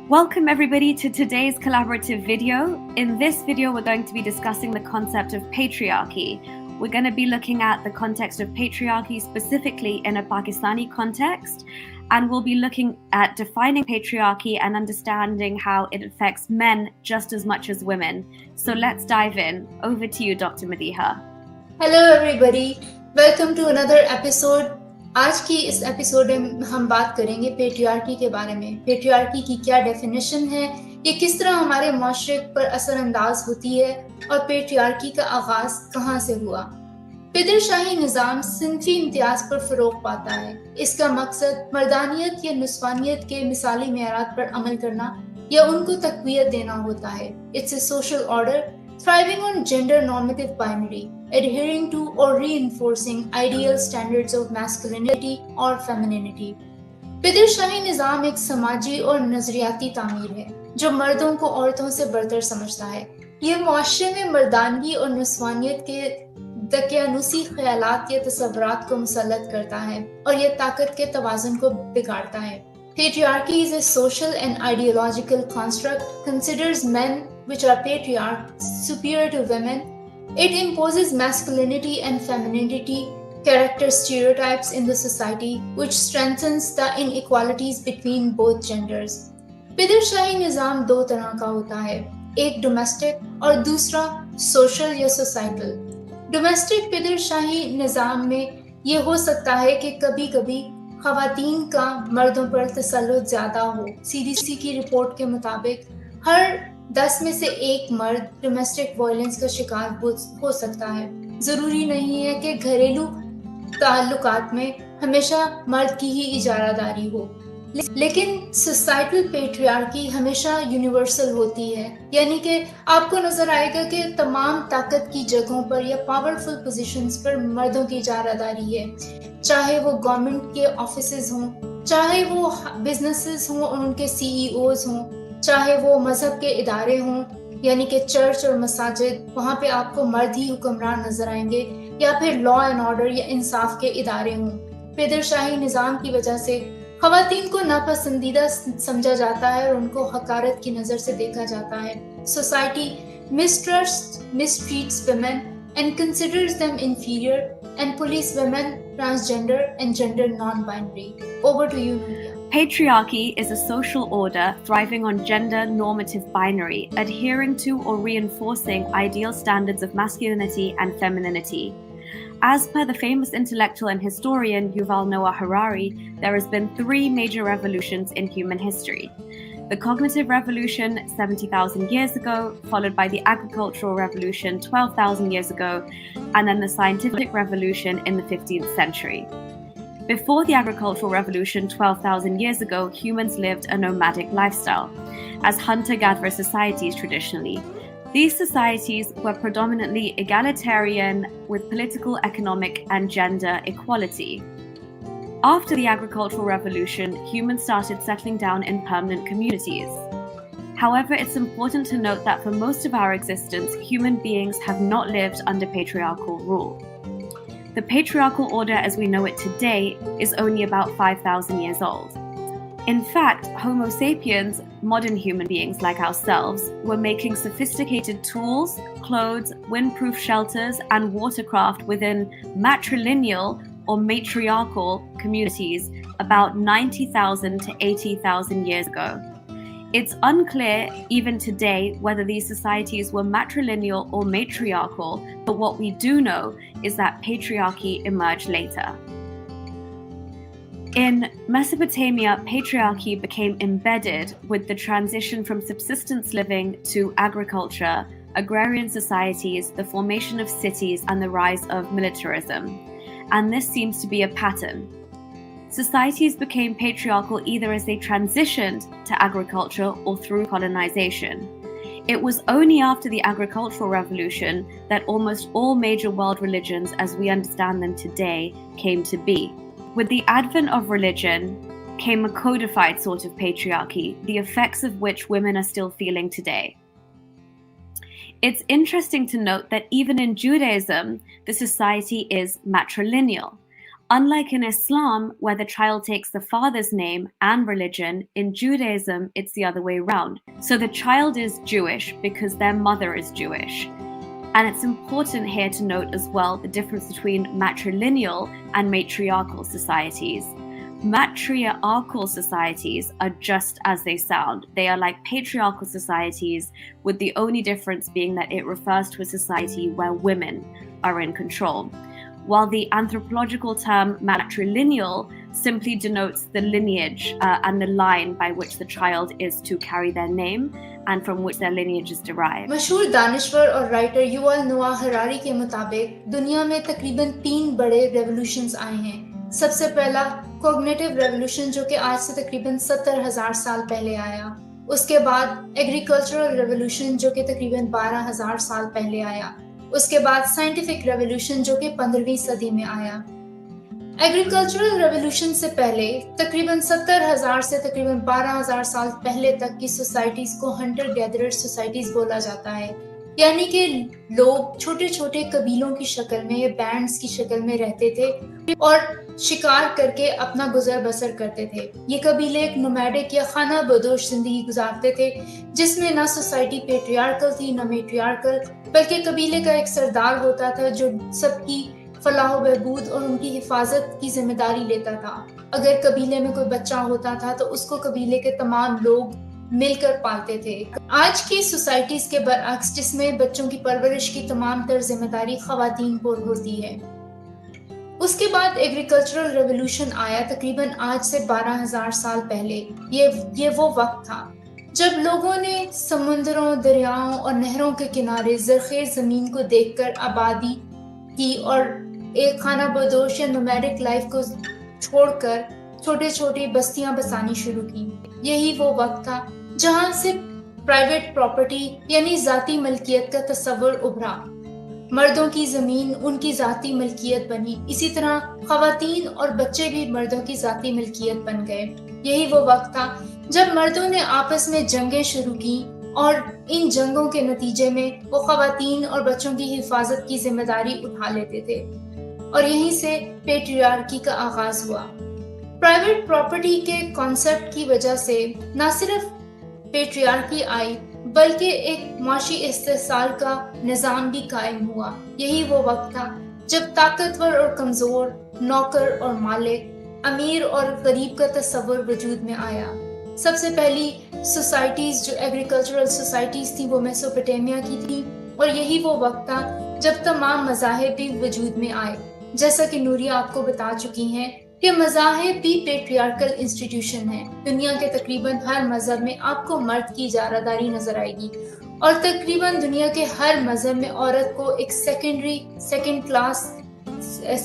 Welcome everybody to today's collaborative video. In this video, we're going to be discussing the concept of patriarchy. We're going to be looking at the context of patriarchy specifically in a Pakistani context, and we'll be looking at defining patriarchy and understanding how it affects men just as much as women. So let's dive in. Over to you, Dr. Madhiha. Hello everybody. Welcome to another episode. आज की इस episode में हम बात करेंगे patriarchy के बारे में. पेट्रियार्की की क्या डेफिनेशन है, ये किस तरह हमारे माशरे पर असरअंदाज होती है और पेट्रियार्की का आगाज कहाँ से हुआ. पिदरशाही निज़ाम सिंफी इम्तियाज पर फ़रोग़ पाता है. इसका मकसद मर्दानियत या निस्वानियत के मिसाली मेयारात पर अमल करना या उनको तक़वियत देना होता है. It's a social order thriving on gender normative binary, adhering to or reinforcing ideal standards of masculinity or femininity. पिदरशाही निज़ाम एक समाजी और नज़रियाती तामीर है जो मर्दों को औरतों से बरतर समझता है. ये मुआशरे में मर्दानगी और नस्वानियत के दकियानुसी ख्यालात या तसव्वुरात को मुसल्लत करता है और ये ताकत के तवाज़ुन को बिगाड़ता है. Patriarchy is a social and ideological construct, considers men, which are patriarchs, superior to women. It imposes masculinity and femininity, character stereotypes in the society, which strengthens the inequalities between both genders. पिदरशाही निज़ाम दो तरह का होता है, एक domestic और दूसरा social या societal. Domestic पिदरशाही निज़ाम में ये हो सकता है कि कभी कभी ख़वातीन का मर्दों पर तसल्लुत ज़्यादा हो. CDC की रिपोर्ट के मुताबिक हर 10 में से एक मर्द डोमेस्टिक वायलेंस का शिकार हो सकता है. ज़रूरी नहीं है कि घरेलू ताल्लुकात में हमेशा मर्द की ही इजारादारी हो, लेकिन सोसाइटल पेट्रियार्की हमेशा यूनिवर्सल होती है. यानी कि आपको नज़र आएगा कि तमाम ताकत की जगहों पर या पावरफुल पोजीशंस पर मर्दों की इजारादारी है, चाहे वो गवर्नमेंट के ऑफिसेज हों, चाहे वो बिजनेसेस हों और उनके CEOs हों, चाहे वो मजहब के इदारे हों यानी कि चर्च और मसाजिद, वहाँ पे आपको मर्द ही हुक्मरान नजर आएंगे, या फिर लॉ एंड ऑर्डर या इंसाफ के इदारे हों. पिदरशाही निज़ाम की वजह से ख़वातीन को नापसंदीदा समझा जाता है और उनको हकारत की नज़र से देखा जाता है. Society mistreats women and considers them inferior and police women, transgender and gender non-binary. Over to you, Noor. Patriarchy is a social order thriving on gender normative binary, adhering to or reinforcing ideal standards of masculinity and femininity. As per the famous intellectual and historian Yuval Noah Harari, there has been 3 major revolutions in human history. The cognitive revolution 70,000 years ago, followed by the agricultural revolution 12,000 years ago, and then the scientific revolution in the 15th century. Before the agricultural revolution 12,000 years ago, humans lived a nomadic lifestyle as hunter-gatherer societies traditionally. These societies were predominantly egalitarian with political, economic, and gender equality. After the agricultural revolution, humans started settling down in permanent communities. However, it's important to note that for most of our existence, human beings have not lived under patriarchal rule. The patriarchal order as we know it today is only about 5,000 years old. In fact, Homo sapiens, modern human beings like ourselves, were making sophisticated tools, clothes, windproof shelters, and watercraft within matrilineal or matriarchal communities about 90,000 to 80,000 years ago. It's unclear even today whether these societies were matrilineal or matriarchal, but what we do know is that patriarchy emerged later. In Mesopotamia, patriarchy became embedded with the transition from subsistence living to agriculture, agrarian societies, the formation of cities, and the rise of militarism. And this seems to be a pattern. Societies became patriarchal either as they transitioned to agriculture or through colonization. It was only after the agricultural revolution that almost all major world religions as we understand them today came to be. With the advent of religion came a codified sort of patriarchy, the effects of which women are still feeling today. It's interesting to note that even in Judaism, the society is matrilineal. Unlike in Islam, where the child takes the father's name and religion, in Judaism, it's the other way around. So the child is Jewish because their mother is Jewish. And it's important here to note as well the difference between matrilineal and matriarchal societies. Matriarchal societies are just as they sound. They are like patriarchal societies, with the only difference being that it refers to a society where women are in control. While the anthropological term matrilineal simply denotes the lineage and the line by which the child is to carry their name and from which their lineage is derived. مشہور دانشور اور writer یوول نوآ ہراری کے مطابق دنیا میں تقریباً 3 بڑے ریولوشنز آئے ہیں. سب سے پہلا کوگنیٹو ریولوشن جو کہ آج سے تقریباً 70,000 سال پہلے آیا. اس کے بعد ایگریکلچرل ریولوشن جو کہ تقریباً 12,000 سال پہلے آیا. اس کے بعد سائنٹیفک ریولوشن جو کہ 15ویں صدی میں آیا. ایگریکلچرل ریولوشن سے پہلے تقریباً 70,000 سے تقریباً 12,000 سال پہلے تک کی سوسائٹیز کو ہنٹر گیدرر سوسائٹیز بولا جاتا ہے. یعنی کہ لوگ چھوٹے چھوٹے قبیلوں کی شکل میں یا بینڈز کی شکل میں رہتے تھے اور شکار کر کے اپنا گزر بسر کرتے تھے. یہ قبیلے ایک نومیڈک یا خانہ بدوش زندگی گزارتے تھے جس میں نہ سوسائٹی پیٹریارکل تھی نہ میٹریارکل، بلکہ قبیلے کا ایک سردار ہوتا تھا جو سب کی فلاح و بہبود اور ان کی حفاظت کی ذمہ داری لیتا تھا. اگر قبیلے میں کوئی بچہ ہوتا تھا تو اس کو قبیلے کے تمام لوگ مل کر پالتے تھے. آج کی سوسائٹیز کے برعکس جس میں بچوں کی پرورش کی تمام تر ذمہ داری خواتین پر ہوتی ہے. اس کے بعد ایگریکلچرل ریولوشن آیا تقریباً آج سے 12,000 سال پہلے. یہ وہ وقت تھا جب لوگوں نے سمندروں، دریاؤں اور نہروں کے کنارے زرخیز زمین کو دیکھ کر آبادی کی اور ایک خانہ بدوش یا نومیڈک لائف کو چھوڑ کر چھوٹے چھوٹی بستیاں بسانی شروع کی. یہی وہ وقت تھا جہاں سے پرائیویٹ پراپرٹی یعنی ذاتی ملکیت کا تصور ابھرا. مردوں کی زمین ان کی ذاتی ملکیت بنی. اسی طرح خواتین اور بچے بھی مردوں کی ذاتی ملکیت بن گئے. یہی وہ وقت تھا جب مردوں نے آپس میں جنگیں شروع کی اور ان جنگوں کے نتیجے میں وہ خواتین اور بچوں کی حفاظت کی ذمہ داری اٹھا لیتے تھے. اور یہیں سے پیٹریارکی کا آغاز ہوا. پرائیویٹ پراپرٹی کے کانسیپٹ کی وجہ سے نہ صرف پیٹریارکی آئی بلکہ ایک معاشی استحصال کا نظام بھی قائم ہوا. یہی وہ وقت تھا جب طاقتور اور کمزور، نوکر اور مالک، امیر اور غریب کا تصور وجود میں آیا. سب سے پہلی سوسائٹیز جو ایگریکلچرل سوسائٹیز تھیں وہ میسوپوٹیمیا کی تھیں. اور یہی وہ وقت تھا جب تمام مذاہب بھی وجود میں آئے. جیسا کہ نوریہ آپ کو بتا چکی ہیں کہ مذاہب بھی پیٹریارکل انسٹیٹیوشن ہیں. دنیا کے تقریباً ہر مذہب میں آپ کو مرد کی اجارہ داری نظر آئے گی اور تقریباً دنیا کے ہر مذہب میں عورت کو ایک سیکنڈ کلاس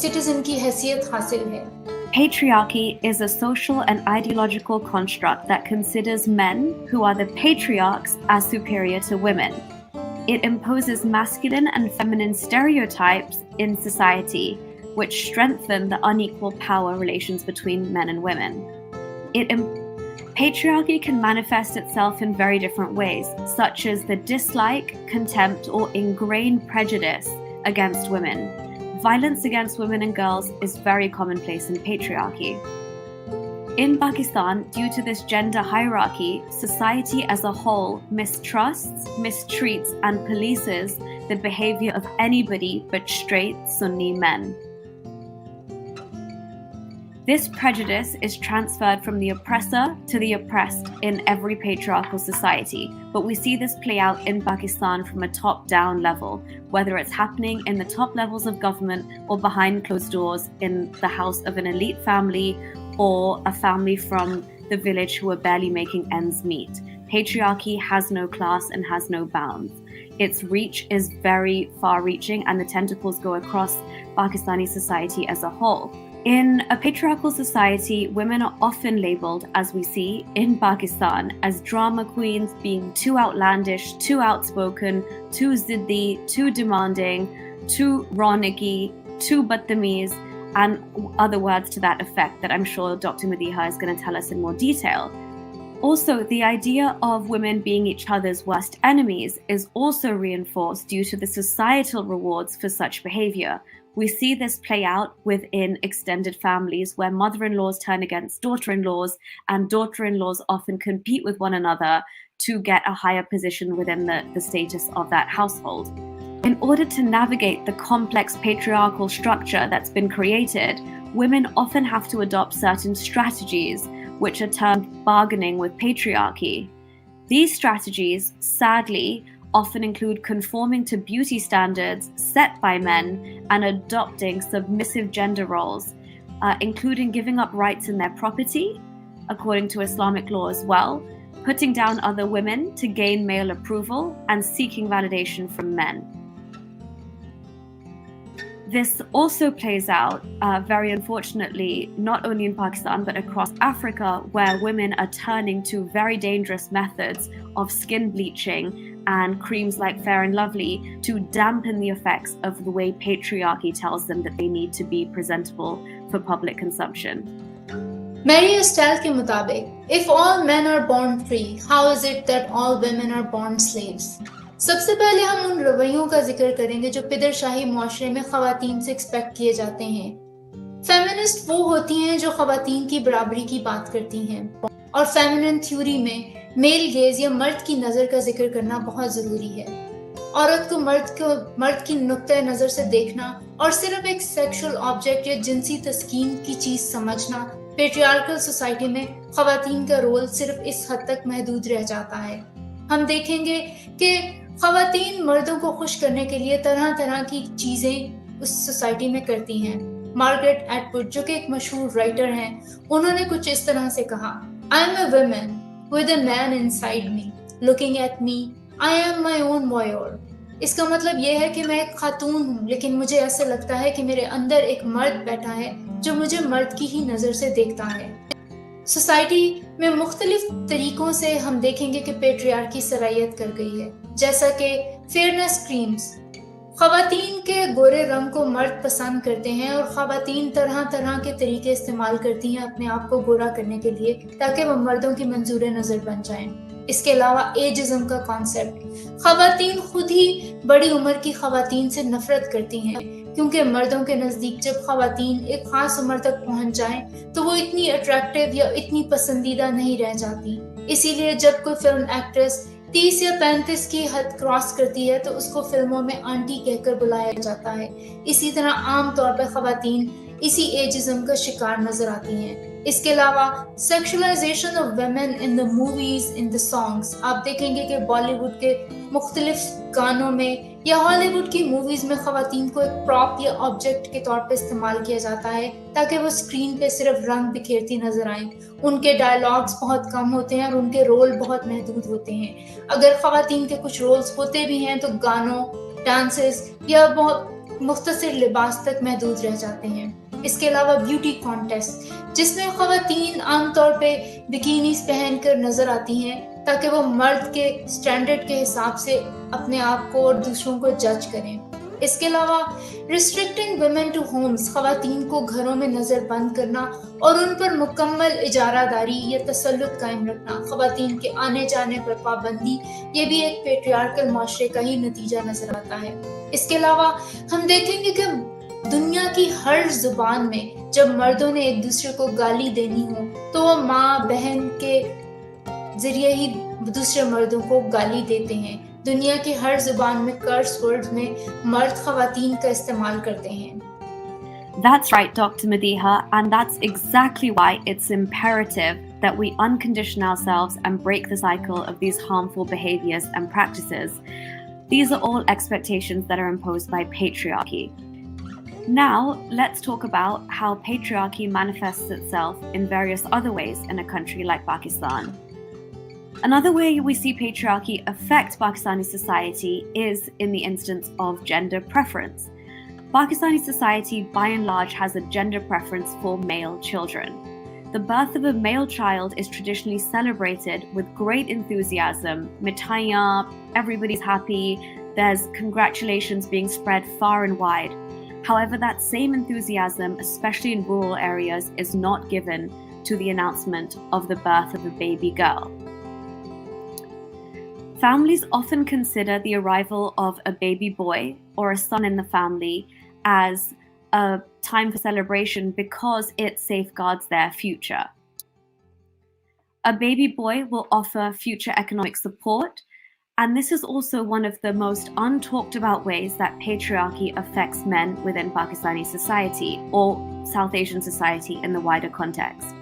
سٹیزن کی حیثیت حاصل ہے. Patriarchy is a social and ideological construct that considers men, who are the patriarchs, as superior to women. It imposes masculine and feminine stereotypes in society, which strengthen the unequal power relations between men and women. Patriarchy can manifest itself in very different ways, such as the dislike, contempt, or ingrained prejudice against women. Violence against women and girls is very commonplace in patriarchy. In Pakistan, due to this gender hierarchy, society as a whole mistrusts, mistreats, and polices the behavior of anybody but straight Sunni men. This prejudice is transferred from the oppressor to the oppressed in every patriarchal society, but we see this play out in Pakistan from a top-down level, whether it's happening in the top levels of government or behind closed doors in the house of an elite family or a family from the village who are barely making ends meet. Patriarchy has no class and has no bounds. Its reach is very far-reaching and the tentacles go across Pakistani society as a whole. In a patriarchal society, women are often labeled, as we see in Pakistan, as drama queens, being too outlandish, too outspoken, too ziddi, too demanding, too rawniki, too badtameez, and other words to that effect that I'm sure Dr. Madiha is going to tell us in more detail. Also, the idea of women being each other's worst enemies is also reinforced due to the societal rewards for such behavior. We see this play out within extended families where mother-in-laws turn against daughter-in-laws and daughter-in-laws often compete with one another to get a higher position within the status of that household. In order to navigate the complex patriarchal structure that's been created, women often have to adopt certain strategies which are termed bargaining with patriarchy. These strategies, sadly, often include conforming to beauty standards set by men and adopting submissive gender roles, including giving up rights in their property, according to Islamic law as well, putting down other women to gain male approval, and seeking validation from men. This also plays out, very unfortunately, not only in Pakistan but across Africa, where women are turning to very dangerous methods of skin bleaching and creams like Fair and Lovely to dampen the effects of the way patriarchy tells them that they need to be presentable for public consumption. Mary Estelle کے مطابق if all men are born free, how is it that all women are born slaves? سب سے پہلے ہم ان رویوں کا ذکر کریں گے جو پدر شاہی معاشرے میں خواتین سے ایکسپیکٹ کیے جاتے ہیں. فیمنسٹ وہ ہوتی ہیں جو خواتین کی برابری کی بات کرتی ہیں، اور فیمنن تھیوری میں میل گیز یا مرد کی نظر کا ذکر کرنا بہت ضروری ہے. عورت کو مرد کی نقطۂ نظر سے دیکھنا اور صرف ایک سیکشل آبجیکٹ یا جنسی تسکین کی چیز سمجھنا، پیٹریارکل سوسائٹی میں خواتین کا رول صرف اس حد تک محدود رہ جاتا ہے. ہم دیکھیں گے کہ خواتین مردوں کو خوش کرنے کے لیے طرح طرح کی چیزیں اس سوسائٹی میں کرتی ہیں. مارگریٹ ایٹوڈ جو کہ ایک مشہور رائٹر ہیں، انہوں نے کچھ اس طرح سے کہا: I am a woman with a man inside me looking at me. I am my own voyeur. اس کا مطلب یہ ہے کہ میں ایک خاتون ہوں، لیکن مجھے ایسا لگتا ہے کہ میرے اندر ایک مرد بیٹھا ہے جو مجھے مرد کی ہی نظر سے دیکھتا ہے. سوسائٹی میں مختلف طریقوں سے ہم دیکھیں گے کہ پیٹریارکی سرایت کر گئی ہے، جیسا کہ فیئرنس کریمز. خواتین کے گورے رنگ کو مرد پسند کرتے ہیں اور خواتین طرح طرح کے طریقے استعمال کرتی ہیں اپنے آپ کو گورا کرنے کے لیے تاکہ وہ مردوں کی منظور نظر بن جائیں. اس کے علاوہ ایجزم کا کانسیپٹ، خواتین خود ہی بڑی عمر کی خواتین سے نفرت کرتی ہیں کیونکہ مردوں کے نزدیک جب خواتین ایک خاص عمر تک پہنچ جائیں تو وہ اتنی اٹریکٹیو یا اتنی پسندیدہ نہیں رہ جاتی. اسی لیے جب کوئی فلم ایکٹریس 30 یا 35 کی حد کراس کرتی ہے تو اس کو فلموں میں آنٹی کہہ کر بلایا جاتا ہے. اسی طرح عام طور پر خواتین اسی ایجزم کا شکار نظر آتی ہیں. اس کے علاوہ sexualization of women in the movies, in the songs. آپ دیکھیں گے کہ بالی ووڈ کے مختلف گانوں میں یا ہالی ووڈ کی موویز میں خواتین کو ایک پراپ یا آبجیکٹ کے طور پہ استعمال کیا جاتا ہے تاکہ وہ اسکرین پہ صرف رنگ بکھیرتی نظر آئیں. ان کے ڈائلاگس بہت کم ہوتے ہیں اور ان کے رول بہت محدود ہوتے ہیں. اگر خواتین کے کچھ رولز ہوتے بھی ہیں تو گانوں، ڈانسز یا بہت مختصر لباس تک محدود رہ جاتے ہیں. اس کے علاوہ بیوٹی کانٹیسٹ جس میں خواتین عام طور پہ بکینیز پہن کر نظر آتی ہیں تاکہ وہ مرد کے سٹینڈرڈ کے حساب سے اپنے آپ کو اور دوسروں کو جج کریں. اس کے علاوہ ریسٹرکٹنگ ویمن ٹو ہومز، خواتین کو گھروں میں نظر بند کرنا اور ان پر مکمل اجارہ داری یا تسلط قائم رکھنا، خواتین کے آنے جانے پر پابندی، یہ بھی ایک پیٹریارکل معاشرے کا ہی نتیجہ نظر آتا ہے. اس کے علاوہ ہم دیکھیں گے کہ دنیا کی ہر زبان میں جب مردوں نے ایک دوسرے کو گالی دینی ہو تو وہ ماں بہن کے ذریعے ہی دوسرے مردوں کو گالی دیتے ہیں. دنیا کی ہر زبان میں کرس ورڈز میں مرد خواتین کا استعمال کرتے ہیں. That's right, Dr. Madiha, and that's exactly why it's imperative that we uncondition ourselves and break the cycle of these harmful behaviors and practices. These are all expectations that are imposed by patriarchy. Now, let's talk about how patriarchy manifests itself in various other ways in a country like Pakistan. Another way we see patriarchy affect Pakistani society is in the instance of gender preference. Pakistani society, by and large, has a gender preference for male children. The birth of a male child is traditionally celebrated with great enthusiasm. Mithaiyan, everybody's happy, there's congratulations being spread far and wide. However, that same enthusiasm, especially in rural areas, is not given to the announcement of the birth of a baby girl. Families often consider the arrival of a baby boy or a son in the family as a time for celebration because it safeguards their future. A baby boy will offer future economic support, and this is also one of the most untalked about ways that patriarchy affects men within Pakistani society or South Asian society in the wider context.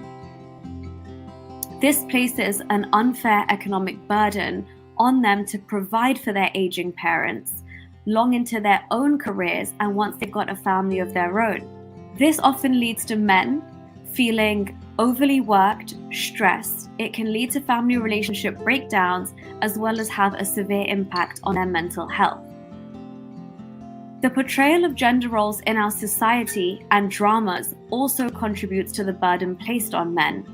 This places an unfair economic burden on them to provide for their aging parents long into their own careers and once they've got a family of their own. This often leads to men feeling overly worked, stressed. It can lead to family relationship breakdowns as well as have a severe impact on their mental health. The portrayal of gender roles in our society and dramas also contributes to the burden placed on men.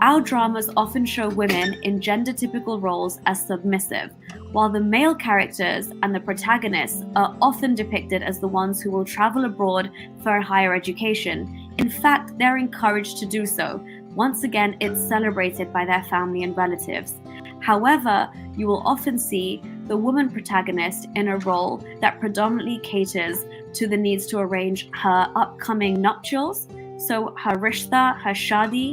Our dramas often show women in gender-typical roles as submissive, while the male characters and the protagonists are often depicted as the ones who will travel abroad for higher education. In fact, they're encouraged to do so. Once again, it's celebrated by their family and relatives. However, you will often see the woman protagonist in a role that predominantly caters to the needs to arrange her upcoming nuptials, so her rishta, her shadi,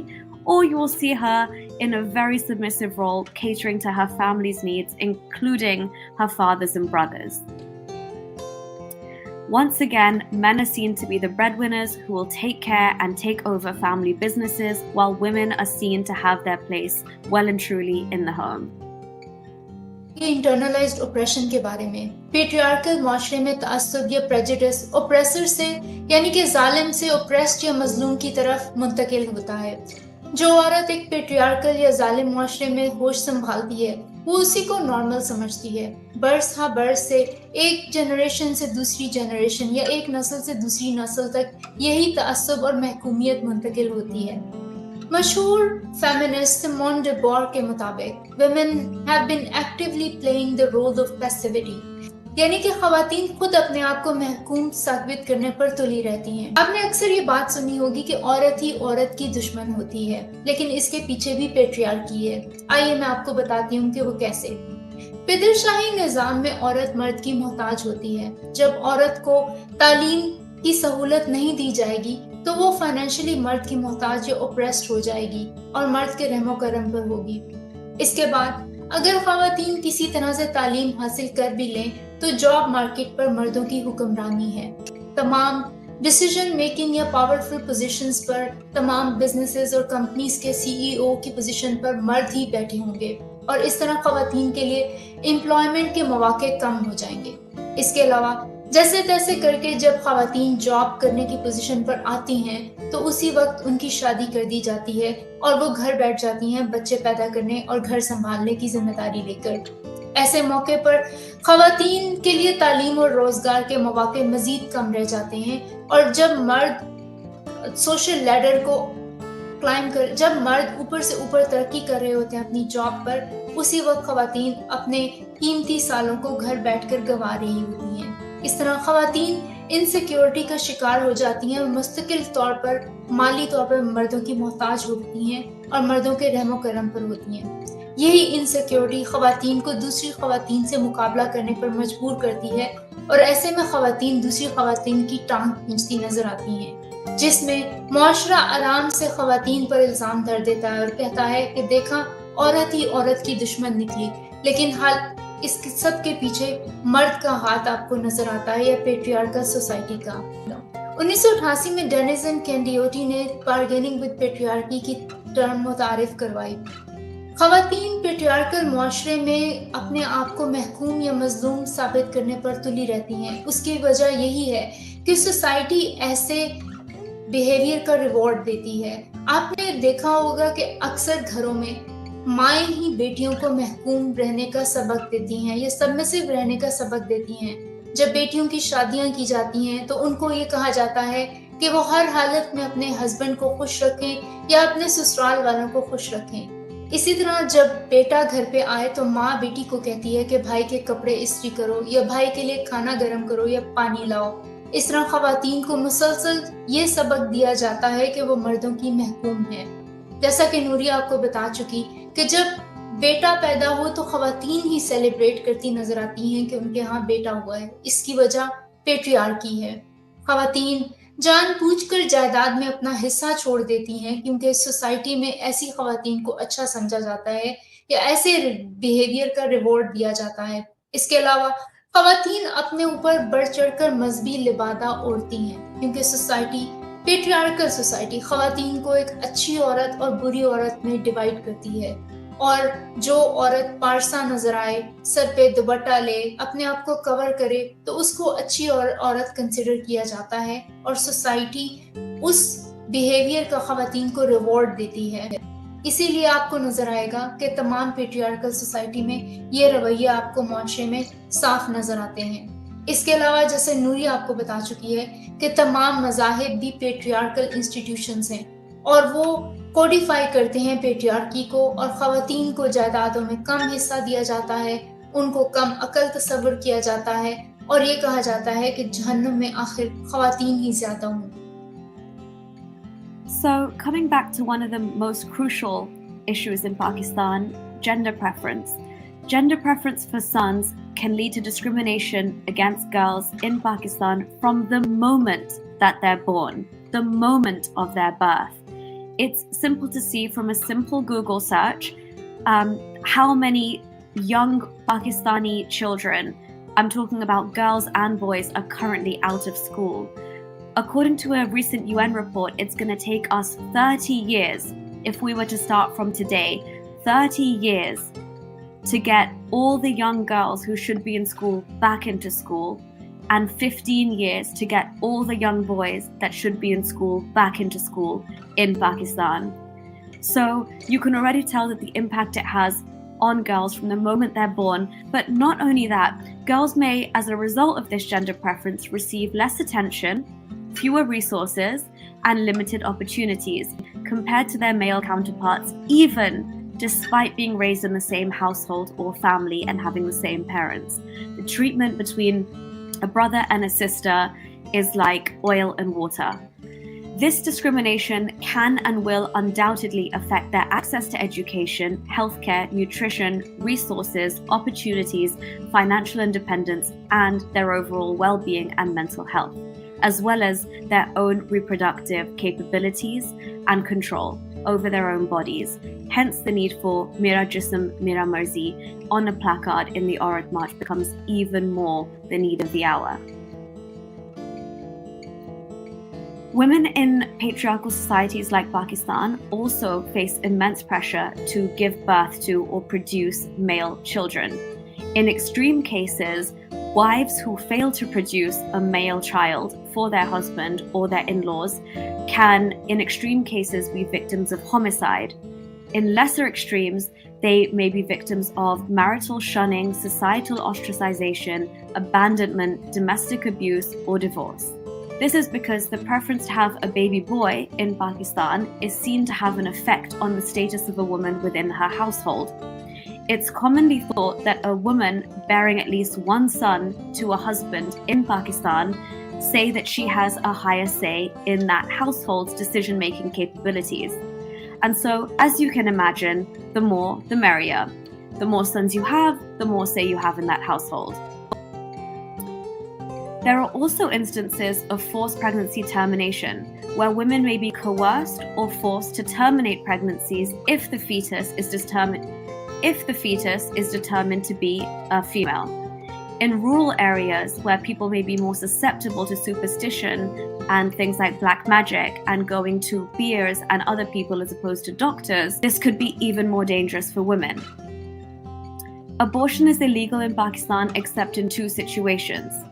or you will see her in a very submissive role catering to her family's needs, including her fathers and brothers. Once again, men are seen to be the breadwinners who will take care and take over family businesses, while women are seen to have their place well and truly in the home. یہ internalised operation کے بارے میں patriarchal معاشرے میں تعصب یا prejudice اوپریسر سے یعنی کہ ظالم سے اوپریسڈ یا مظلوم کی طرف منتقل ہوتا ہے. جو عورت ایک پیٹریارکل یا ظالم معاشرے میں ہوش سنبھالتی ہے وہ اسی کو نارمل سمجھتی ہے. برس ہاں برس سے ایک جنریشن سے دوسری جنریشن یا ایک نسل سے دوسری نسل تک یہی تعصب اور محکومیت منتقل ہوتی ہے. مشہور فیمنسٹ سیمون ڈے بور کے مطابق women have been actively playing the role of passivity، یعنی کہ خواتین خود اپنے آپ کو محکوم ثابت کرنے پر تلی رہتی ہیں. آپ نے اکثر یہ بات سنی ہوگی کہ عورت ہی عورت کی دشمن ہوتی ہے، لیکن اس کے پیچھے بھی پیٹریارکی ہے. آئیے میں آپ کو بتاتی ہوں کہ وہ کیسے. پدر شاہی نظام میں عورت مرد کی محتاج ہوتی ہے. جب عورت کو تعلیم کی سہولت نہیں دی جائے گی تو وہ فائنینشلی مرد کی محتاج یا اوپریسڈ ہو جائے گی اور مرد کے رحم و کرم پر ہوگی. اس کے بعد اگر خواتین کسی طرح سے تعلیم حاصل کر بھی لیں تو جاب مارکیٹ پر مردوں کی حکمرانی ہے. تمام ڈیسیژن میکنگ یا پاورفل پوزیشنز پر، تمام بزنسز اور کمپنیز کے CEO کی پوزیشن پر مرد ہی بیٹھے ہوں گے اور اس طرح خواتین کے لیے امپلائمنٹ کے مواقع کم ہو جائیں گے. اس کے علاوہ جیسے تیسے کر کے جب خواتین جاب کرنے کی پوزیشن پر آتی ہیں تو اسی وقت ان کی شادی کر دی جاتی ہے اور وہ گھر بیٹھ جاتی ہیں بچے پیدا کرنے اور گھر سنبھالنے کی ذمہ داری لے کر. ایسے موقع پر خواتین کے لیے تعلیم اور روزگار کے مواقع مزید کم رہ جاتے ہیں اور جب مرد سوشل لیڈر کو جب مرد اوپر سے اوپر ترقی کر رہے ہوتے ہیں اپنی جاب پر، اسی وقت خواتین اپنے قیمتی سالوں کو گھر بیٹھ کر گنوا رہی ہوتی ہیں. اس طرح خواتین انسیکیورٹی کا شکار ہو جاتی ہیں اور مستقل طور پر مالی طور پر مردوں کی محتاج ہوتی ہیں اور مردوں کے رحم و کرم پر ہوتی ہیں. یہی انسیکیورٹی خواتین کو دوسری خواتین سے مقابلہ کرنے پر مجبور کرتی ہے اور ایسے میں خواتین دوسری خواتین کی ٹانگ کھینچتی نظر آتی ہیں، جس میں معاشرہ آرام سے خواتین پر الزام دھر دیتا ہے اور کہتا ہے کہ دیکھا عورت ہی عورت کی دشمن نکلی. لیکن حال اس سب کے پیچھے مرد کا ہاتھ آپ کو نظر آتا ہے یا پیٹریارکل سوسائٹی کا. 1988 میں ڈینیزن کینڈیوٹی نے بارگیننگ ود پیٹریارکی کی ٹرم متعارف کروائی. خواتین پیٹریارکل معاشرے میں اپنے آپ کو محکوم یا مظلوم ثابت کرنے پر تلی رہتی ہیں. اس کی وجہ یہی ہے کہ سوسائٹی ایسے بیہیویئر کا ریوارڈ دیتی ہے. آپ نے دیکھا ہوگا کہ اکثر گھروں میں مائیں ہی بیٹیوں کو محکوم رہنے کا سبق دیتی ہیں یا سبمسو رہنے کا سبق دیتی ہیں. جب بیٹیوں کی شادیاں کی جاتی ہیں تو ان کو یہ کہا جاتا ہے کہ وہ ہر حالت میں اپنے ہسبینڈ کو خوش رکھیں یا اپنے سسرال والوں کو خوش رکھیں. اسی طرح جب بیٹا گھر پہ آئے تو ماں بیٹی کو کہتی ہے کہ بھائی کے کپڑے استری کرو یا بھائی کے لیے کھانا گرم کرو یا پانی لاؤ. اس طرح خواتین کو مسلسل یہ سبق دیا جاتا ہے کہ وہ مردوں کی محکوم ہے. جیسا کہ نوری آپ کو بتا چکی کہ جب بیٹا پیدا ہو تو خواتین ہی سیلیبریٹ کرتی نظر آتی ہیں کہ ان کے ہاں بیٹا ہوا ہے. اس کی وجہ پیٹریارکی ہے. خواتین جان بوجھ کر جائیداد میں اپنا حصہ چھوڑ دیتی ہیں کیونکہ سوسائٹی میں ایسی خواتین کو اچھا سمجھا جاتا ہے یا ایسے بیہیویئر کا ریوارڈ دیا جاتا ہے۔ اس کے علاوہ خواتین اپنے اوپر بڑھ چڑھ کر مذہبی لبادہ اوڑھتی ہیں کیونکہ سوسائٹی، پیٹریارکل سوسائٹی خواتین کو ایک اچھی عورت اور بری عورت میں ڈیوائیڈ کرتی ہے، اور جو عورت پارسا نظر آئے، سر پہ دوپٹہ لے، اپنے آپ کو کور کرے تو اس کو اچھی عورت کنسیڈر کیا جاتا ہے، اور سوسائٹی اس بیہیویئر کا خواتین کو ریوارڈ دیتی ہے۔ اسی لیے آپ کو نظر آئے گا کہ تمام پیٹریارکل سوسائٹی میں یہ رویہ آپ کو معاشرے میں صاف نظر آتے ہیں۔ اس کے علاوہ جیسے نوری آپ کو بتا چکی ہے کہ تمام مذاہب بھی پیٹریارکل انسٹیٹیوشنز ہیں، اور وہ کوڈیفائی کرتے ہیں پیٹریارکی کو، اور خواتین کو جائیدادوں میں کم حصہ دیا جاتا ہے، ان کو کم عقل تصور کیا جاتا ہے، اور یہ کہا جاتا ہے کہ جہنم میں آخر خواتین ہی زیادہ ہوں۔ So, coming back to one of the most crucial issues in Pakistan, gender preference. Gender preference for sons can lead to discrimination against girls in Pakistan from the moment that they're born, the moment of their birth. It's simple to see from a simple Google search how many young Pakistani children, I'm talking about girls and boys, are currently out of school. According to a recent UN report, it's going to take us 30 years, if we were to start from today, 30 years to get all the young girls who should be in school back into school, and 15 years to get all the young boys that should be in school back into school in Pakistan. So you can already tell that the impact it has on girls from the moment they're born. But not only that, girls may, as a result of this gender preference, receive less attention, fewer resources, and limited opportunities compared to their male counterparts, even despite being raised in the same household or family and having the same parents. The treatment between a brother and a sister is like oil and water. This discrimination can and will undoubtedly affect their access to education, healthcare, nutrition, resources, opportunities, financial independence, and their overall well-being and mental health, as well as their own reproductive capabilities and control over their own bodies. Hence the need for Mera Jism, Mera Marzi on a placard in the Aurat March becomes even more the need of the hour. Women in patriarchal societies like Pakistan also face immense pressure to give birth to or produce male children. In extreme cases, wives who fail to produce a male child for their husband or their in-laws can, in extreme cases, be victims of homicide. In lesser extremes, they may be victims of marital shunning, societal ostracization, abandonment, domestic abuse, or divorce. This is because the preference to have a baby boy in Pakistan is seen to have an effect on the status of a woman within her household. It's commonly thought that a woman bearing at least one son to a husband in Pakistan say that she has a higher say in that household's decision-making capabilities. And so, as you can imagine, the more, the merrier. The more sons you have, the more say you have in that household. There are also instances of forced pregnancy termination, where women may be coerced or forced to terminate pregnancies if the fetus is determined to be a female. In rural areas where people may be more susceptible to superstition and things like black magic and going to peers and other people as opposed to doctors, this could be even more dangerous for women. Abortion is illegal in Pakistan except in two situations: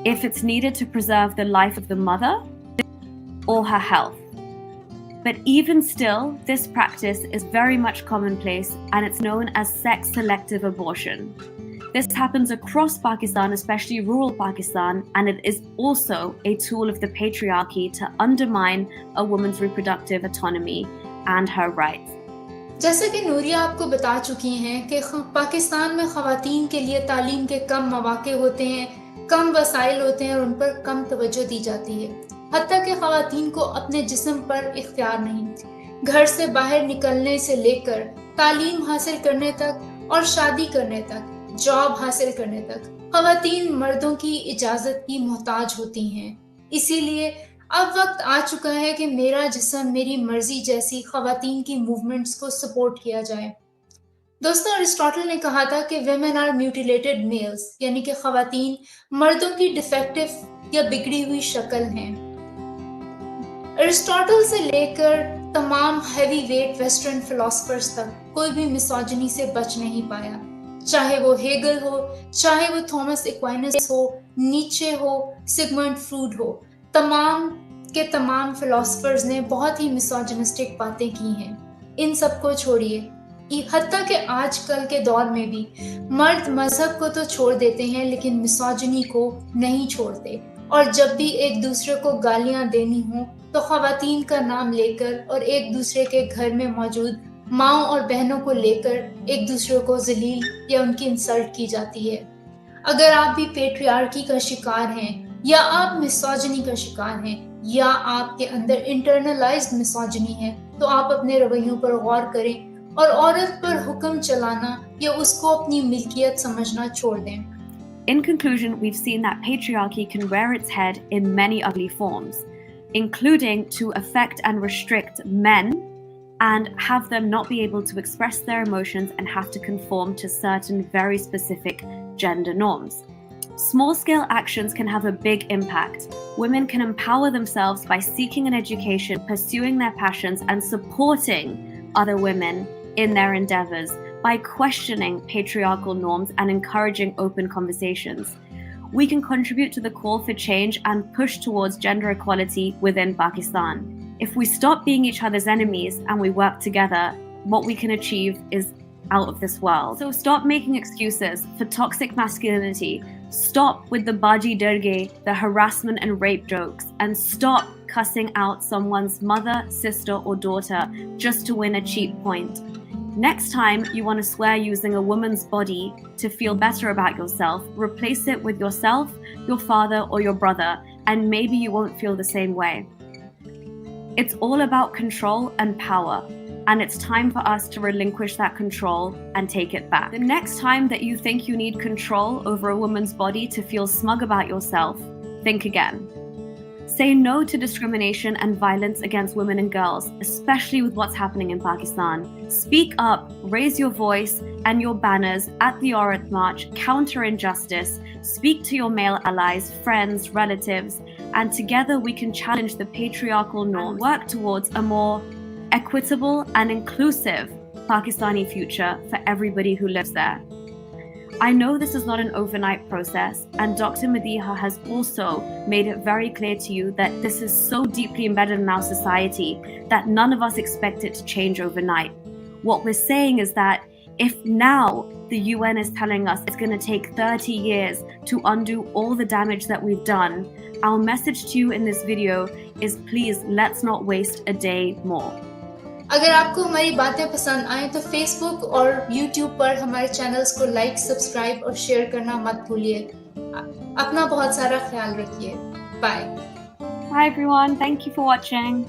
if it's needed to preserve the life of the mother or her health. But even still, this practice is very much commonplace, and it's known as sex-selective abortion. This happens across Pakistan, especially rural Pakistan, and it is also a tool of the patriarchy to undermine a woman's reproductive autonomy and her rights. جیسا کہ نوریہ آپ کو بتا چکی ہیں کہ پاکستان میں خواتین کے لیے تعلیم کے کم مواقع ہوتے ہیں، کم وسائل ہوتے ہیں، اور ان پر کم توجہ دی جاتی ہے، حتیٰ کہ خواتین کو اپنے جسم پر اختیار نہیں۔ گھر سے باہر نکلنے سے لے کر تعلیم حاصل کرنے تک اور شادی کرنے تک، جاب حاصل کرنے تک، خواتین مردوں کی اجازت کی محتاج ہوتی ہیں۔ اسی لیے اب وقت آ چکا ہے کہ میرا جسم میری مرضی جیسی خواتین کی موومنٹس کو سپورٹ کیا جائے۔ دوستوں، ارسطاٹل نے کہا تھا کہ ویمن آر میوٹیلیٹڈ میلز، یعنی کہ خواتین مردوں کی ڈیفیکٹو یا بگڑی ہوئی شکل ہیں۔ ارسطاٹل سے لے کر تمام ہیوی ویٹ ویسٹرن فلاسفرز تک کوئی بھی مسوجنی سے بچ نہیں پایا، چاہے وہ ہیگل ہو، چاہے وہ تھامس ایکوائنس ہو، نیچے ہو، سگمنڈ فروڈ ہو، تمام کے تمام فلاسفرز نے بہت ہی مسوجنسٹک باتیں کی ہیں۔ ان سب کو چھوڑیے، حتیٰ کہ آج کل کے دور میں بھی مرد مذہب کو تو چھوڑ دیتے ہیں لیکن مسوجنی کو نہیں چھوڑتے، اور جب بھی ایک دوسرے کو گالیاں دینی ہوں تو خواتین کا نام لے کر اور ایک دوسرے کے گھر میں موجود ماؤں اور بہنوں کو لے کر ایک دوسرے کو ذلیل یا ان کی انسلٹ کی جاتی ہے۔ اگر آپ بھی پیٹریارکی کا شکار ہیں، یا آپ مسوجنی کا شکار ہیں، یا آپ کے اندر انٹرنلائزڈ مسوجنی ہے، تو آپ اپنے رویوں پر غور کریں اور عورت پر حکم چلانا یا اس کو اپنی ملکیت سمجھنا چھوڑ دیں۔ In conclusion, we've seen that patriarchy can rear its head in many ugly forms, including to affect and restrict men and have them not be able to express their emotions and have to conform to certain very specific gender norms. Small-scale actions can have a big impact. Women can empower themselves by seeking an education, pursuing their passions, and supporting other women in their endeavors by questioning patriarchal norms and encouraging open conversations. We can contribute to the call for change and push towards gender equality within Pakistan. If we stop being each other's enemies and we work together, what we can achieve is out of this world. So stop making excuses for toxic masculinity. Stop with the baji darge, the harassment and rape jokes, and stop cussing out someone's mother, sister, or daughter just to win a cheap point. Next time you want to swear using a woman's body to feel better about yourself, replace it with yourself, your father, or your brother, and maybe you won't feel the same way. It's all about control and power, and it's time for us to relinquish that control and take it back. The next time that you think you need control over a woman's body to feel smug about yourself, think again. Say no to discrimination and violence against women and girls, especially with what's happening in Pakistan. Speak up, raise your voice and your banners at the Aurat March, counter injustice, speak to your male allies, friends, relatives, and together we can challenge the patriarchal norm, work towards a more equitable and inclusive Pakistani future for everybody who lives there. I know this is not an overnight process, and Dr. Madiha has also made it very clear to you that this is so deeply embedded in our society that none of us expect it to change overnight. What we're saying is that if now the UN is telling us it's going to take 30 years to undo all the damage that we've done, our message to you in this video is please let's not waste a day more. اگر آپ کو ہماری باتیں پسند آئیں تو face بک اور YouTube پر ہمارے چینلز کو لائک، سبسکرائب اور شیئر کرنا مت بھولیے۔ اپنا بہت سارا خیال رکھیے۔ Bye. Bye everyone, thank you for watching.